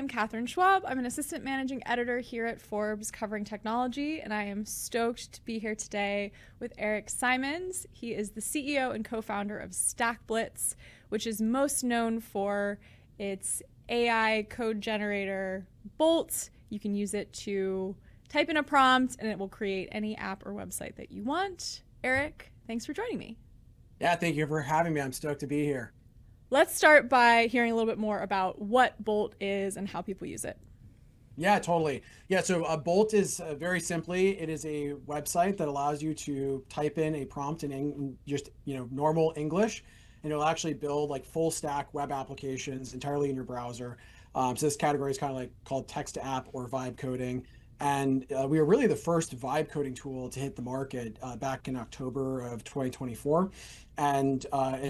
I'm Katharine Schwab. I'm an assistant managing editor here at Forbes covering technology, and I am stoked to be here today with Eric Simons. He is the CEO and co-founder of StackBlitz, which is most known for its AI code generator, Bolt. You can use it to type in a prompt, and it will create any app or website that you want. Eric, thanks for joining me. Yeah, thank you for having me. I'm stoked to be here. Let's start by hearing a little bit more about what Bolt is and how people use it. Yeah, totally. Yeah, so Bolt is very simply, it is a website that allows you to type in a prompt in just normal English, and it'll actually build like full stack web applications entirely in your browser. So this category is kind of like called text to app or vibe coding. And we were really the first vibe coding tool to hit the market back in October of 2024. And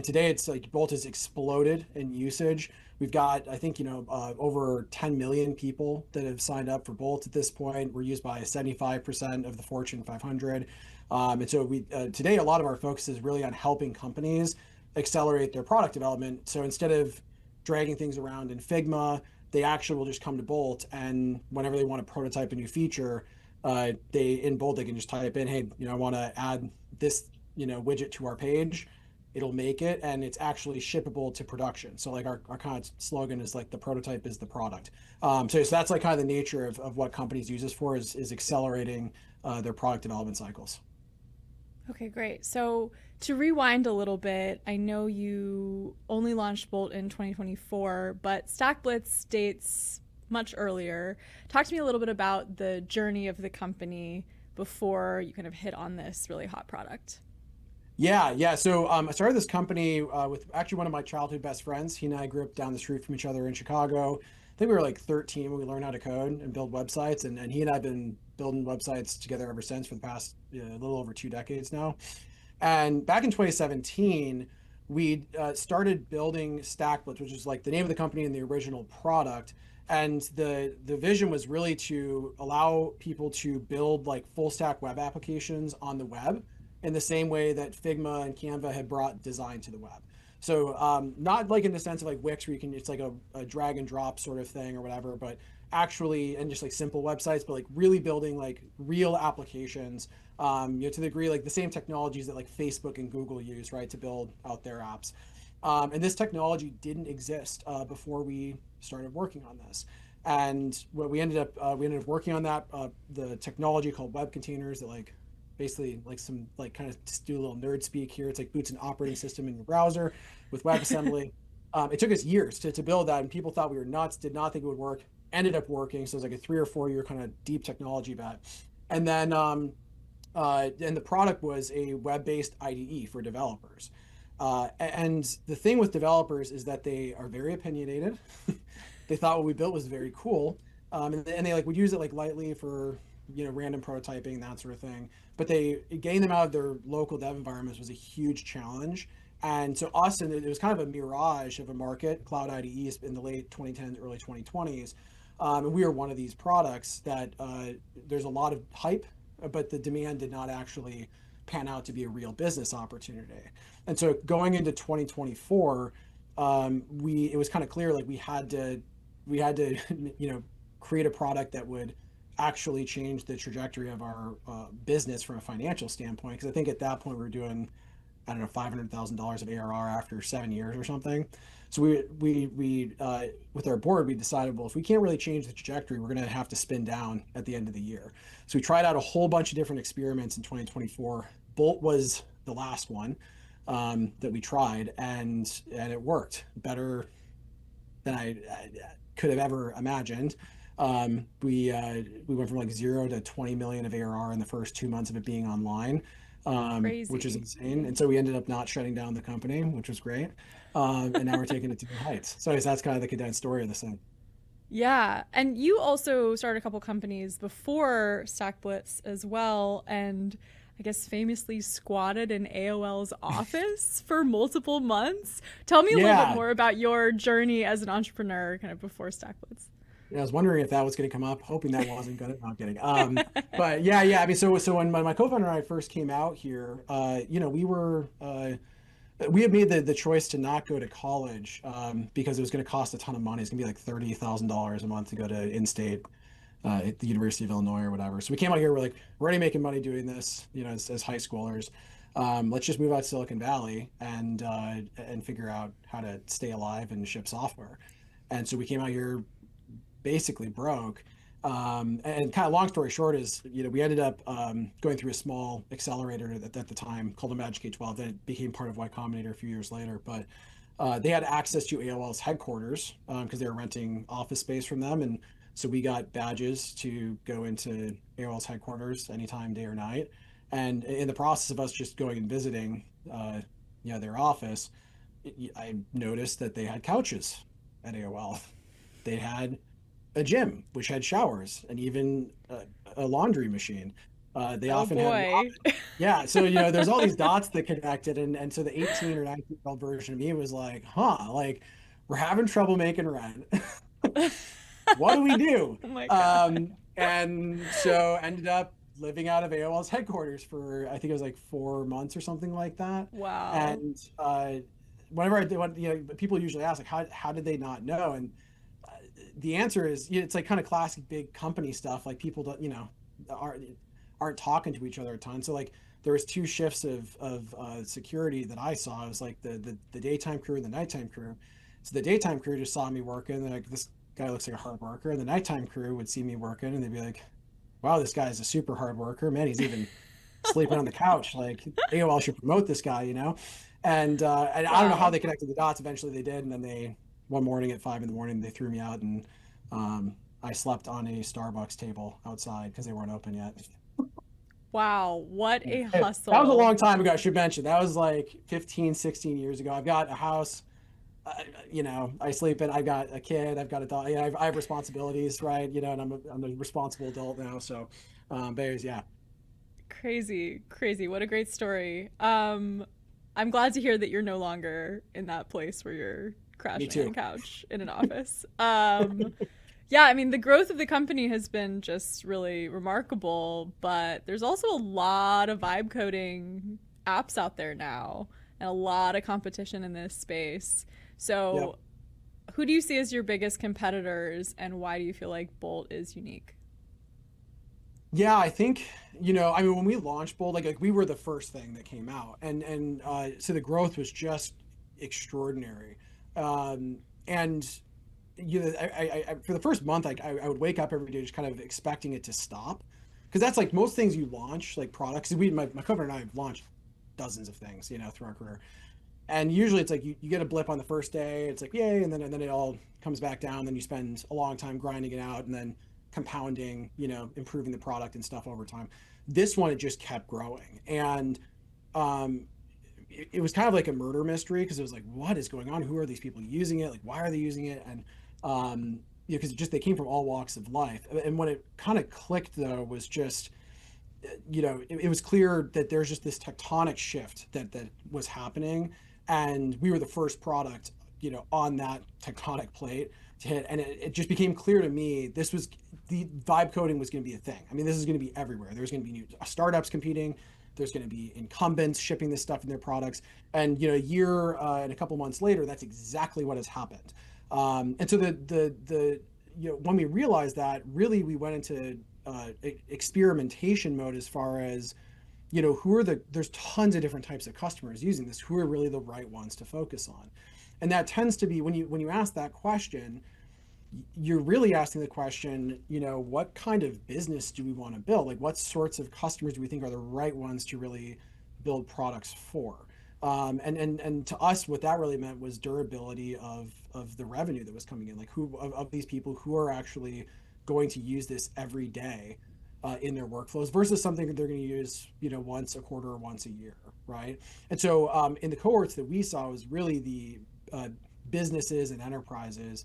today it's like Bolt has exploded in usage. We've got, I think, over 10 million people that have signed up for Bolt at this point. We're used by 75% of the Fortune 500. And so today, a lot of our focus is really on helping companies accelerate their product development. So instead of dragging things around in Figma, they actually will just come to Bolt, and whenever they want to prototype a new feature, in Bolt they can just type in, hey, I want to add this widget to our page. It'll make it, and it's actually shippable to production. So like our kind of slogan is like the prototype is the product. So that's like kind of the nature of what companies use this for is accelerating their product development cycles. Okay, great. So to rewind a little bit, I know you only launched Bolt in 2024, but StackBlitz dates much earlier. Talk to me a little bit about the journey of the company before you kind of hit on this really hot product. Yeah. So I started this company with actually one of my childhood best friends. He and I grew up down the street from each other in Chicago. I think we were like 13 when we learned how to code and build websites, and he and I have been building websites together ever since for the past a little over 2 decades now. And back in 2017, we started building StackBlitz, which is like the name of the company and the original product. And the vision was really to allow people to build like full stack web applications on the web in the same way that Figma and Canva had brought design to the web. So not like in the sense of like Wix, where it's like a drag and drop sort of thing or whatever, but actually, and just like simple websites, but like really building like real applications, to the degree like the same technologies that like Facebook and Google use, right, to build out their apps. And this technology didn't exist before we started working on this. And what we ended up working on that, the technology called web containers that like basically like some like kind of just do a little nerd speak here. It's like boots an operating system in your browser with WebAssembly. It took us years to build that, and people thought we were nuts, did not think it would work. Ended up working. So it was like a 3 or 4 year kind of deep technology bet. And then the product was a web-based IDE for developers. And the thing with developers is that they are very opinionated. They thought what we built was very cool. And they like would use it like lightly for random prototyping, that sort of thing. But getting them out of their local dev environments was a huge challenge. And so and it was kind of a mirage of a market, cloud IDEs in the late 2010s, early 2020s. And we are one of these products that there's a lot of hype, but the demand did not actually pan out to be a real business opportunity. And so going into 2024, it was kind of clear like we had to create a product that would actually change the trajectory of our business from a financial standpoint. Because I think at that point we were doing, I don't know, $500,000 of ARR after 7 years or something. So we with our board, we decided, well, if we can't really change the trajectory, we're going to have to spin down at the end of the year. So we tried out a whole bunch of different experiments in 2024. Bolt was the last one that we tried, and it worked better than I could have ever imagined. We went from like 0 to 20 million of ARR in the first 2 months of it being online. Which is insane. And so we ended up not shutting down the company, which was great. And now we're taking it to new heights. So that's kind of the condensed story of the thing. Yeah. And you also started a couple companies before StackBlitz as well. And I guess famously squatted in AOL's office for multiple months. Tell me a little bit more about your journey as an entrepreneur kind of before StackBlitz. Yeah, I was wondering if that was going to come up, hoping that wasn't going to. No, I'm kidding. But yeah. I mean, so when my co-founder and I first came out here, we were we had made the choice to not go to college because it was going to cost a ton of money. It's going to be like $30,000 a month to go to in-state at the University of Illinois or whatever. So we came out here. We're like, we're already making money doing this, as high schoolers. Let's just move out to Silicon Valley and figure out how to stay alive and ship software. And so we came out here basically broke. And kind of long story short is, we ended up going through a small accelerator at the time called the Magic 12 that became part of Y Combinator a few years later. But they had access to AOL's headquarters because they were renting office space from them. And so we got badges to go into AOL's headquarters anytime, day or night. And in the process of us just going and visiting, their office, I noticed that they had couches at AOL. They had a gym which had showers and even a laundry machine. They Oh often had an boy. office. Yeah, so there's all these dots that connected, and so the 18 or 19-year-old version of me was like, like we're having trouble making rent. What do we do? Oh my God. And so ended up living out of AOL's headquarters for, I think it was like 4 months or something like that. Wow. And whenever I did, people usually ask like, how did they not know? And the answer is, it's like kind of classic big company stuff. Like people don't, aren't talking to each other a ton. So like there was two shifts of security that I saw. It was like the daytime crew and the nighttime crew. So the daytime crew just saw me working. They're like, this guy looks like a hard worker. And the nighttime crew would see me working and they'd be like, wow, this guy's a super hard worker. Man, he's even sleeping on the couch. Like AOL should promote this guy, And I don't know how Wow. they connected the dots. Eventually they did. And then one morning at 5 a.m, they threw me out and I slept on a Starbucks table outside because they weren't open yet. Wow. What a That was a hustle. long time ago. I should mention that was like 15, 16 years ago. I've got a house, I sleep in, I've got a kid, I've got a dog, I have responsibilities, right? And I'm a responsible adult now. So, but yeah, Crazy, crazy. What a great story. I'm glad to hear that you're no longer in that place where you're me crashing on a too. couch in an office. Yeah, I mean, the growth of the company has been just really remarkable, but there's also a lot of vibe coding apps out there now and a lot of competition in this space. Yep. So, who do you see as your biggest competitors and why do you feel like Bolt is unique? Yeah, I think, I mean, when we launched Bold, like we were the first thing that came out, and so the growth was just extraordinary. And for the first month, like I would wake up every day just kind of expecting it to stop, because that's like most things you launch, like products. My co-founder and I have launched dozens of things, through our career, and usually it's like you get a blip on the first day, it's like yay, and then it all comes back down. Then you spend a long time grinding it out, and then compounding, improving the product and stuff over time. This one, it just kept growing, and um, it was kind of like a murder mystery because it was like, what is going on? Who are these people using it? Like, why are they using it? And because they came from all walks of life. And when it kind of clicked though was just, it was clear that there's just this tectonic shift that was happening, and we were the first product, on that tectonic plate to hit, and it just became clear to me the vibe coding was going to be a thing. I mean, this is going to be everywhere. There's going to be new startups competing. There's going to be incumbents shipping this stuff in their products, and a year and a couple months later, that's exactly what has happened. And so the when we realized that, really we went into experimentation mode as far as there's tons of different types of customers using this. Who are really the right ones to focus on? And that tends to be when you ask that question, you're really asking the question, what kind of business do we want to build? Like, what sorts of customers do we think are the right ones to really build products for? And to us, what that really meant was durability of the revenue that was coming in. Like, who of these people who are actually going to use this every day in their workflows versus something that they're going to use, once a quarter or once a year, right? And so in the cohorts that we saw was really the businesses and enterprises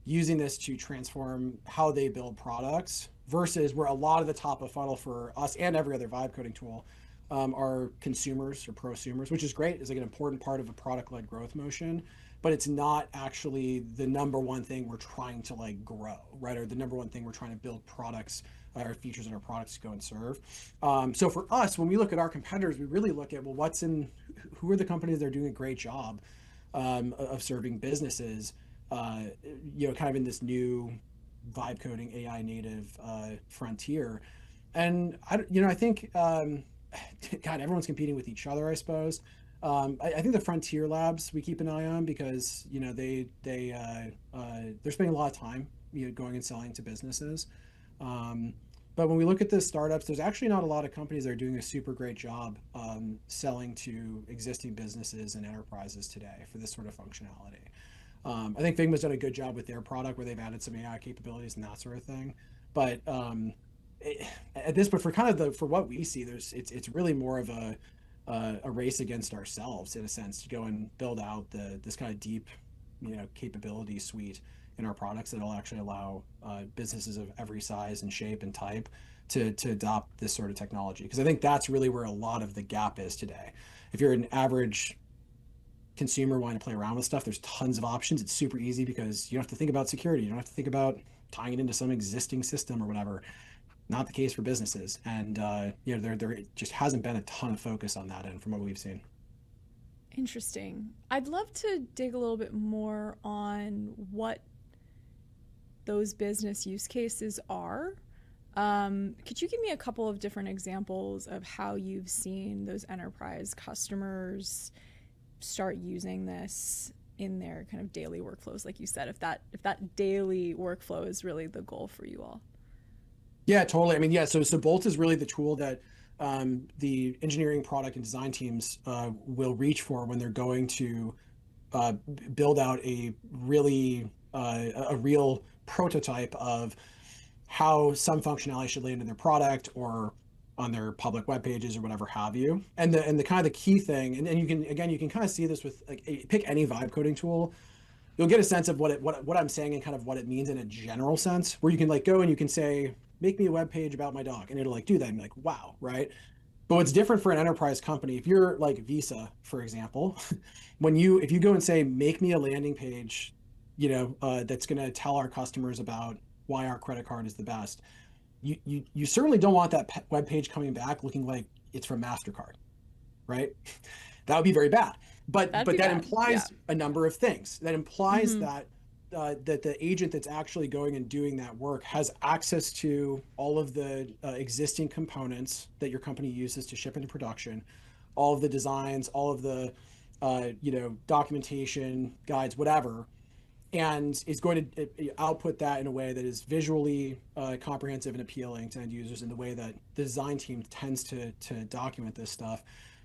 using this to transform how they build products versus where a lot of the top of funnel for us and every other vibe coding tool are consumers or prosumers, which is great. It's like an important part of a product-led growth motion, but it's not actually the number one thing we're trying to like grow, right? Or the number one thing we're trying to build products our features and our products to go and serve. So for us, when we look at our competitors, we really look at, well, who are the companies that are doing a great job of serving businesses, kind of in this new vibe coding AI native frontier. And I think, God, everyone's competing with each other, I suppose. I think the frontier labs we keep an eye on because they're spending a lot of time going and selling to businesses. But when we look at the startups, there's actually not a lot of companies that are doing a super great job selling to existing businesses and enterprises today for this sort of functionality. I think Figma's done a good job with their product where they've added some AI capabilities and that sort of thing. But for what we see, it's really more of a race against ourselves in a sense to go and build out this kind of deep, capability suite in our products that'll actually allow businesses of every size and shape and type to adopt this sort of technology. Because I think that's really where a lot of the gap is today. If you're an average consumer wanting to play around with stuff, there's tons of options. It's super easy because you don't have to think about security. You don't have to think about tying it into some existing system or whatever. Not the case for businesses. And there just hasn't been a ton of focus on that end from what we've seen. Interesting. I'd love to dig a little bit more on what those business use cases are. Could you give me a couple of different examples of how you've seen those enterprise customers start using this in their kind of daily workflows, like you said, if that daily workflow is really the goal for you all? Yeah, totally. I mean, yeah, so Bolt is really the tool that the engineering, product, and design teams will reach for when they're going to build out a real prototype of how some functionality should land in their product or on their public web pages or whatever have you. And the kind of the key thing, and you can kind of see this with pick any vibe coding tool. You'll get a sense of what I'm saying and kind of what it means in a general sense, where you can go and you can say, make me a web page about my dog, and it'll do that and be like, wow, right? But what's different for an enterprise company, if you're like Visa, for example, if you go and say, make me a landing page, that's going to tell our customers about why our credit card is the best, you certainly don't want that web page coming back looking like it's from MasterCard, right? That would be very bad. But that implies a number of things. That implies that the agent that's actually going and doing that work has access to all of the existing components that your company uses to ship into production, all of the designs, all of the documentation, guides, whatever, and is going to output that in a way that is visually comprehensive and appealing to end users in the way that the design team tends to document this stuff.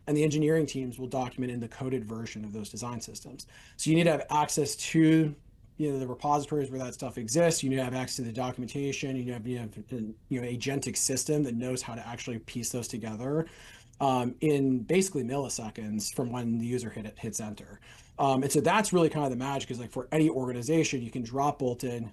And the engineering teams will document in the coded version of those design systems. So you need to have access to the repositories where that stuff exists. You need to have access to the documentation. You need to have an agentic system that knows how to actually piece those together in basically milliseconds from when the user hits enter. And so that's really kind of the magic, is for any organization, you can drop Bolt in,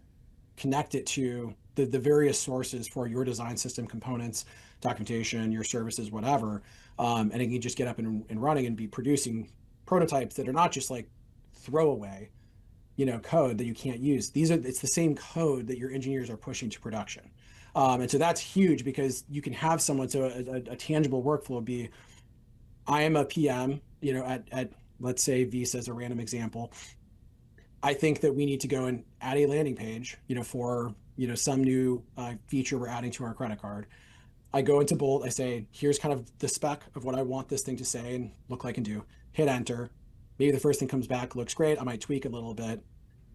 connect it to the various sources for your design system components, documentation, your services, whatever. And it can just get up and running and be producing prototypes that are not just throwaway, code that you can't use. It's the same code that your engineers are pushing to production. And so that's huge because you can have someone, so a tangible workflow be, I am a PM, at let's say Visa as a random example. I think that we need to go and add a landing page, for, some new feature we're adding to our credit card. I go into Bolt, I say, here's kind of the spec of what I want this thing to say and look like and do. Hit enter. Maybe the first thing comes back, looks great. I might tweak a little bit.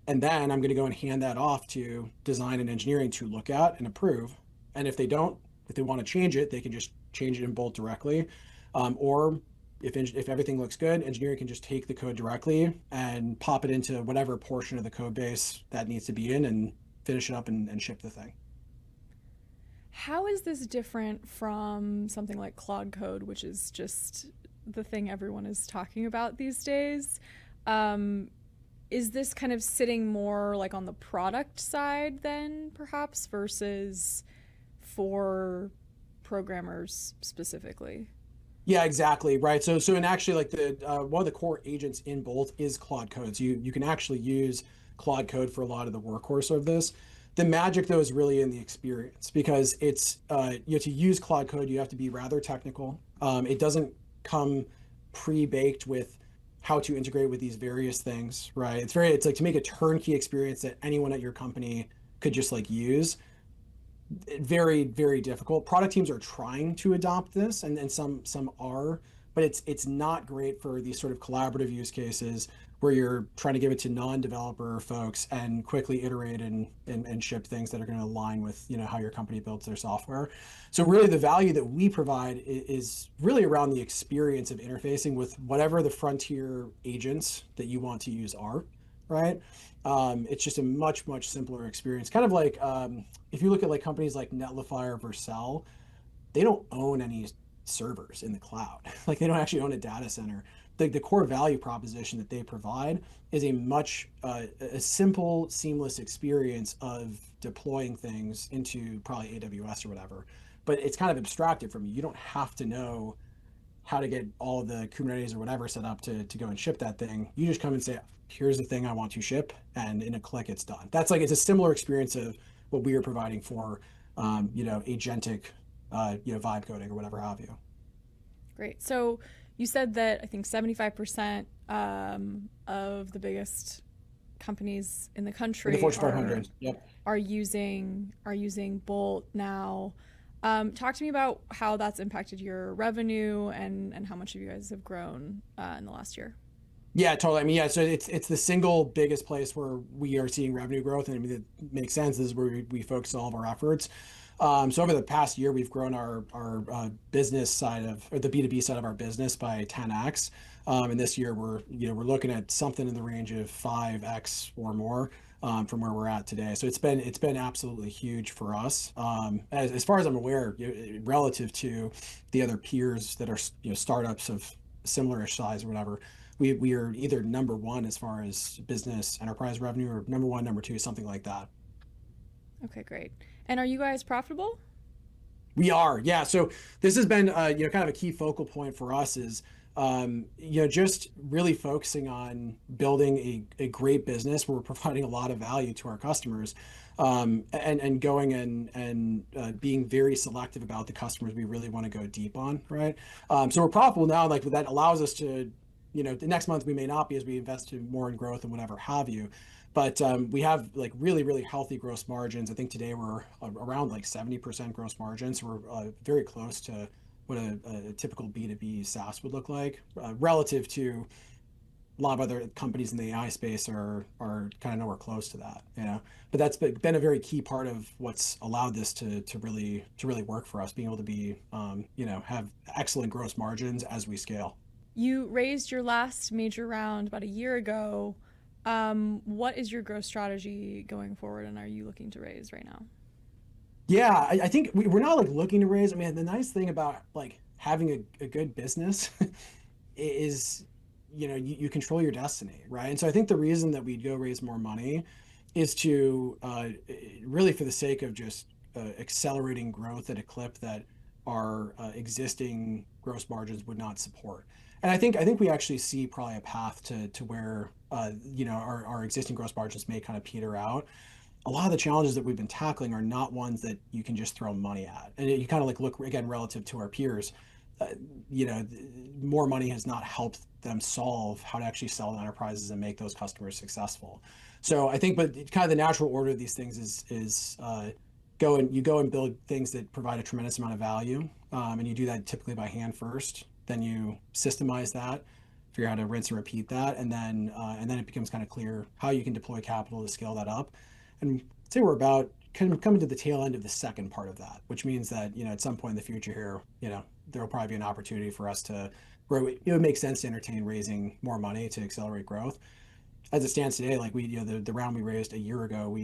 And then I'm going to go and hand that off to design and engineering to look at and approve. And if they want to change it, they can just change it in Bolt directly. Or if everything looks good, engineering can just take the code directly and pop it into whatever portion of the code base that needs to be in and finish it up and ship the thing. How is this different from something like Claude Code, which is just the thing everyone is talking about these days? Is this kind of sitting more on the product side then, perhaps, versus for programmers specifically? Yeah, exactly. Right. So and actually one of the core agents in Bolt is Claude Code. So you can actually use Claude Code for a lot of the workhorse of this. The magic though is really in the experience, because it's to use Claude Code, you have to be rather technical. It doesn't come pre-baked with how to integrate with these various things, right? It's like to make a turnkey experience that anyone at your company could just like use. Very, very difficult. Product teams are trying to adopt this, and some are, but it's not great for these sort of collaborative use cases where you're trying to give it to non-developer folks and quickly iterate and ship things that are going to align with how your company builds their software. So really the value that we provide is really around the experience of interfacing with whatever the frontier agents that you want to use are, right? It's just a much, much simpler experience. Kind of like if you look at like companies like Netlify or Vercel, they don't own any servers in the cloud. Like they don't actually own a data center. The core value proposition that they provide is a much a simple, seamless experience of deploying things into probably AWS or whatever. But it's kind of abstracted from you. You don't have to know how to get all of the Kubernetes or whatever set up to go and ship that thing. You just come and say, here's the thing I want to ship, and in a click it's done. That's like, it's a similar experience of what we are providing for agentic vibe coding or whatever have you. Great. So you said that I think 75% of the biggest companies in the country the Fortune 500, are using Bolt now. Talk to me about how that's impacted your revenue and how much of you guys have grown in the last year. Yeah, totally. I mean, yeah, so it's the single biggest place where we are seeing revenue growth, and I mean, it makes sense. This is where we focus all of our efforts. So over the past year, we've grown our business side or the B2B side of our business by 10x. And this year we're looking at something in the range of 5x or more from where we're at today. So it's been absolutely huge for us. As far as I'm aware, relative to the other peers that are startups of similar-ish size or whatever, we are either number one as far as business enterprise revenue, or number one, number two, something like that. Okay, great. And are you guys profitable? We are, yeah. So this has been kind of a key focal point for us is just really focusing on building a great business where we're providing a lot of value to our customers, and going and being very selective about the customers we really want to go deep on, right? So we're profitable now, like that allows us to, the next month we may not be as we invest more in growth and whatever have you. But we have like really, really healthy gross margins. I think today we're around like 70% gross margins. So we're very close to what a typical B2B SaaS would look like, relative to a lot of other companies in the AI space are kind of nowhere close to that, But that's been a very key part of what's allowed this to really work for us, being able to be, have excellent gross margins as we scale. You raised your last major round about a year ago. What is your growth strategy going forward, and are you looking to raise right now? Yeah, I think we're not like looking to raise. I mean, the nice thing about like having a good business is, you control your destiny, right? And so I think the reason that we'd go raise more money is to really for the sake of just accelerating growth at a clip that our existing gross margins would not support. And I think we actually see probably a path to where our existing gross margins may kind of peter out. A lot of the challenges that we've been tackling are not ones that you can just throw money at. And you kind of like look again relative to our peers, more money has not helped them solve how to actually sell to enterprises and make those customers successful. So I think, but kind of the natural order of these things is go and build things that provide a tremendous amount of value, and you do that typically by hand first. Then you systemize that, figure out how to rinse and repeat that, and then it becomes kind of clear how you can deploy capital to scale that up. And I'd say we're about kind of coming to the tail end of the second part of that, which means that at some point in the future here, there will probably be an opportunity for us to where it would make sense to entertain raising more money to accelerate growth. As it stands today, like the round we raised a year ago,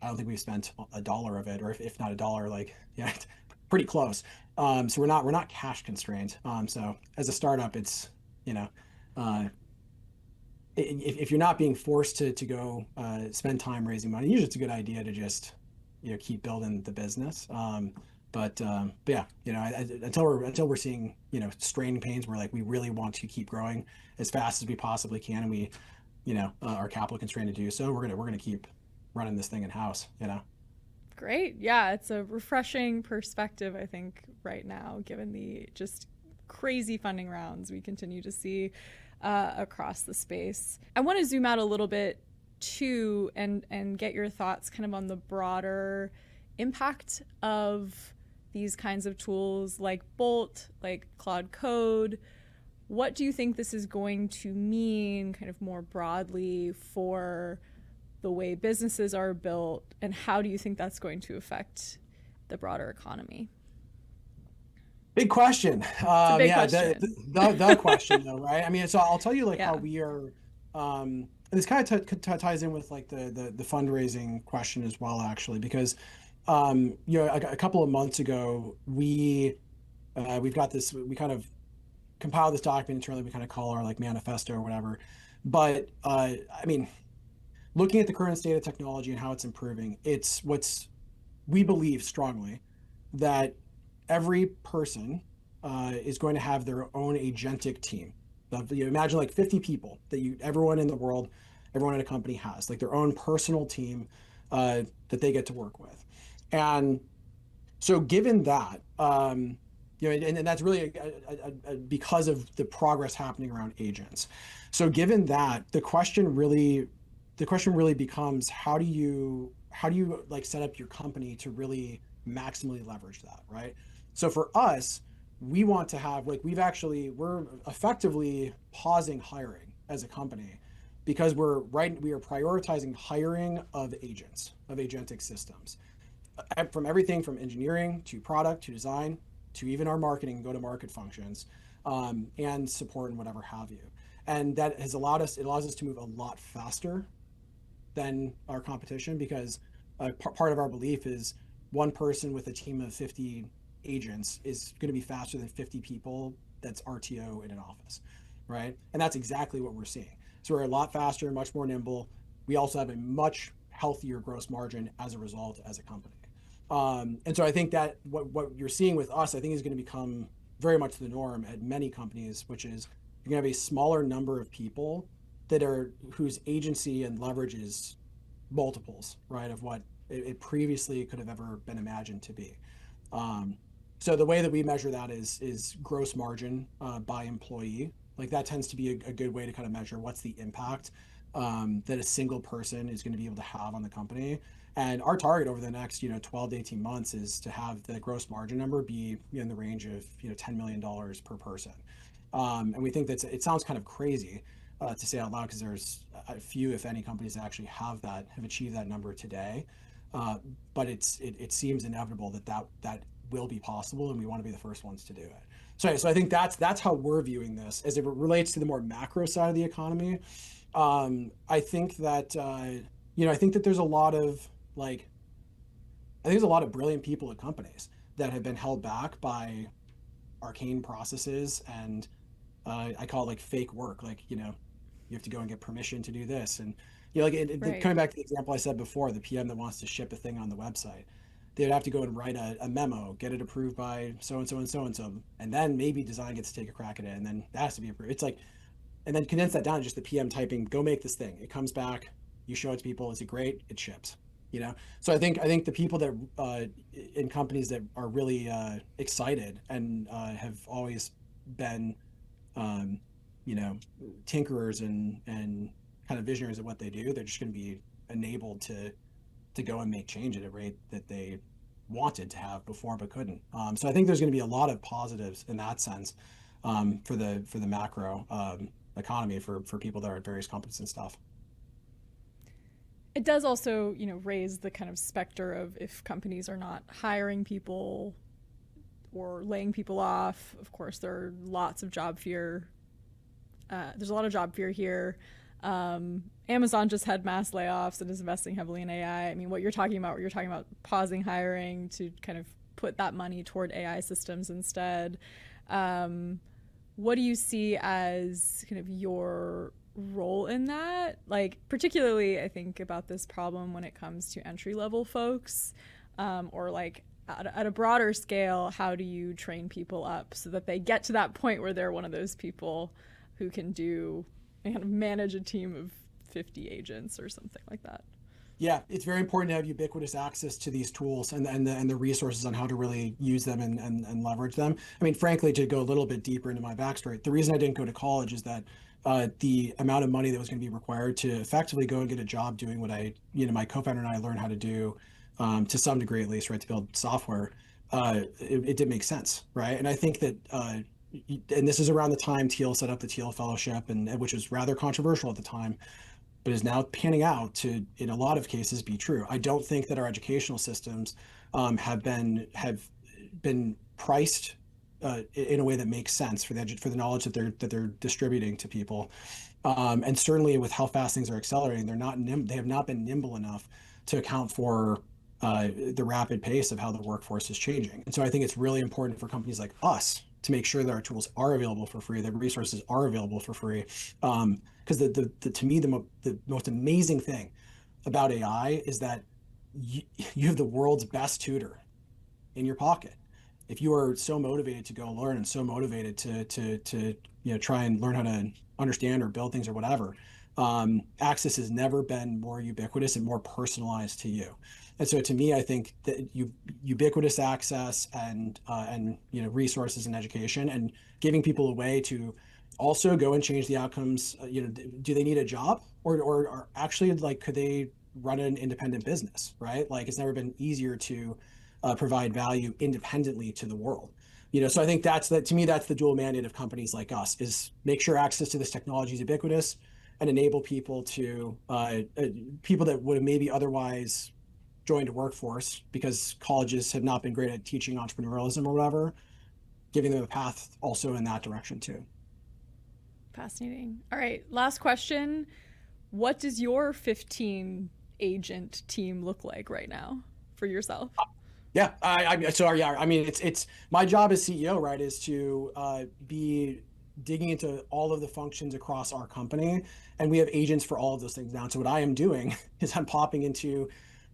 I don't think we've spent $1 of it, or if not $1, like pretty close. So we're not cash constrained. So as a startup, it's if you're not being forced to go spend time raising money, usually it's a good idea to just keep building the business. But yeah, until we're seeing strain pains where like we really want to keep growing as fast as we possibly can, and we are capital constrained to do so, we're gonna keep running this thing in house, you know? Great. Yeah, it's a refreshing perspective, I think, right now, given the just crazy funding rounds we continue to see across the space. I want to zoom out a little bit too and get your thoughts kind of on the broader impact of these kinds of tools like Bolt, like Claude Code. What do you think this is going to mean kind of more broadly for the way businesses are built, and how do you think that's going to affect the broader economy? Big question. Big question. The question though, right? I mean, so I'll tell you like Yeah. how we are, and this kind of ties in with like the fundraising question as well, actually, because, a couple of months ago, we've got this, we kind of compiled this document internally, we kind of call our like manifesto or whatever. But, I mean, looking at the current state of technology and how it's improving, we believe strongly that every person is going to have their own agentic team. You imagine like 50 people that everyone in the world, everyone in a company has like their own personal team that they get to work with. And so given that, and that's really because of the progress happening around agents. So given that, the question really becomes how do you like set up your company to really maximally leverage that, right? So for us, we want to have like we're effectively pausing hiring as a company because we are prioritizing hiring of agents, of agentic systems, from everything from engineering to product to design to even our marketing go-to-market functions, and support and whatever have you. And that has allows us to move a lot faster than our competition because part of our belief is one person with a team of 50 agents is going to be faster than 50 people that's RTO in an office, right? And that's exactly what we're seeing. So we're a lot faster, much more nimble. We also have a much healthier gross margin as a result as a company. And so I think that what you're seeing with us, I think is going to become very much the norm at many companies, which is you're going to have a smaller number of people whose agency and leverage is multiples, right, of what it previously could have ever been imagined to be. So the way that we measure that is gross margin by employee. Like that tends to be a good way to kind of measure what's the impact that a single person is going to be able to have on the company. And our target over the next 12 to 18 months is to have the gross margin number be in the range of $10 million per person. And we think it sounds kind of crazy to say out loud because there's a few, if any, companies that actually have achieved that number today. But it seems inevitable that will be possible, and we want to be the first ones to do it. So I think that's how we're viewing this as it relates to the more macro side of the economy. I think that there's a lot of brilliant people at companies that have been held back by arcane processes and I call it like fake work. Like, you have to go and get permission to do this. And, Right. coming back to the example I said before, the PM that wants to ship a thing on the website, they'd have to go and write a memo, get it approved by so-and-so and so-and-so, and then maybe design gets to take a crack at it. And then that has to be approved. It's like, and then condense that down to just the PM typing, go make this thing. It comes back, you show it to people. Is it great? It ships, So I think the people that in companies that are really excited and have always been tinkerers and kind of visionaries of what they do, they're just going to be enabled to go and make change at a rate that they wanted to have before but couldn't. So I think there's going to be a lot of positives in that sense for the macro economy for people that are at various companies and stuff. It does also, raise the kind of specter of if companies are not hiring people or laying people off. Of course, there are lots of job fear. There's a lot of job fear here. Amazon just had mass layoffs and is investing heavily in AI. I mean, what you're talking about pausing hiring to kind of put that money toward AI systems instead. What do you see as kind of your role in that? Like, particularly, I think about this problem when it comes to entry-level folks, or like at a broader scale, how do you train people up so that they get to that point where they're one of those people who can do and kind of manage a team of 50 agents or something like that? Yeah, it's very important to have ubiquitous access to these tools and the resources on how to really use them and leverage them. I mean, frankly, to go a little bit deeper into my backstory, the reason I didn't go to college is that the amount of money that was going to be required to effectively go and get a job doing what my co-founder and I learned how to do, to some degree at least, right, to build software, it didn't make sense, right? And I think that, and this is around the time Thiel set up the Thiel Fellowship, and which was rather controversial at the time, but is now panning out to, in a lot of cases, be true. I don't think that our educational systems have been priced in a way that makes sense for the knowledge that they're distributing to people. And certainly with how fast things are accelerating, they have not been nimble enough to account for the rapid pace of how the workforce is changing. And so I think it's really important for companies like us to make sure that our tools are available for free, that resources are available for free. Because to me, the most amazing thing about AI is that you have the world's best tutor in your pocket. If you are so motivated to go learn and so motivated to try and learn how to understand or build things or whatever, access has never been more ubiquitous and more personalized to you. And so to me, I think that ubiquitous access and resources and education, and giving people a way to also go and change the outcomes. Do they need a job, or actually, like, could they run an independent business, right? Like, it's never been easier to provide value independently to the world. So I think to me, that's the dual mandate of companies like us, is make sure access to this technology is ubiquitous and enable people that would have maybe otherwise joined a workforce because colleges have not been great at teaching entrepreneurialism or whatever, giving them a path also in that direction too. Fascinating. All right, last question. What does your 15 agent team look like right now for yourself? Yeah, I mean, it's my job as CEO, right, is to be digging into all of the functions across our company, and we have agents for all of those things now. So what I am doing is I'm popping into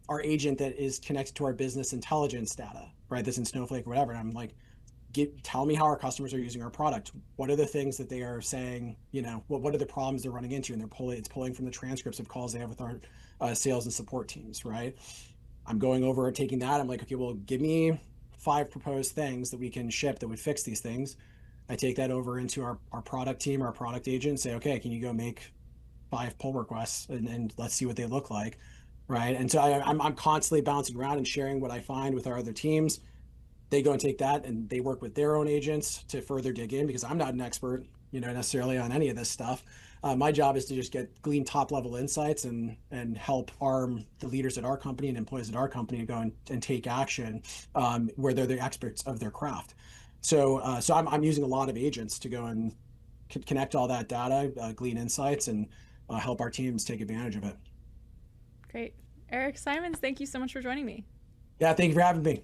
our agent that is connected to our business intelligence data, right? That's in Snowflake or whatever. And I'm like, tell me how our customers are using our product. What are the things that they are saying? What are the problems they're running into? And it's pulling from the transcripts of calls they have with our sales and support teams, right? I'm going over and taking that. I'm like, okay, well, give me 5 proposed things that we can ship that would fix these things. I take that over into our product team, our product agent, say, okay, can you go make 5 pull requests and let's see what they look like, right? And so I'm constantly bouncing around and sharing what I find with our other teams. They go and take that and they work with their own agents to further dig in, because I'm not an expert, necessarily on any of this stuff. My job is to just glean top level insights and help arm the leaders at our company and employees at our company to go and take action where they're the experts of their craft. So I'm using a lot of agents to go and connect all that data, glean insights, and help our teams take advantage of it. Great. Eric Simons, thank you so much for joining me. Yeah, thank you for having me.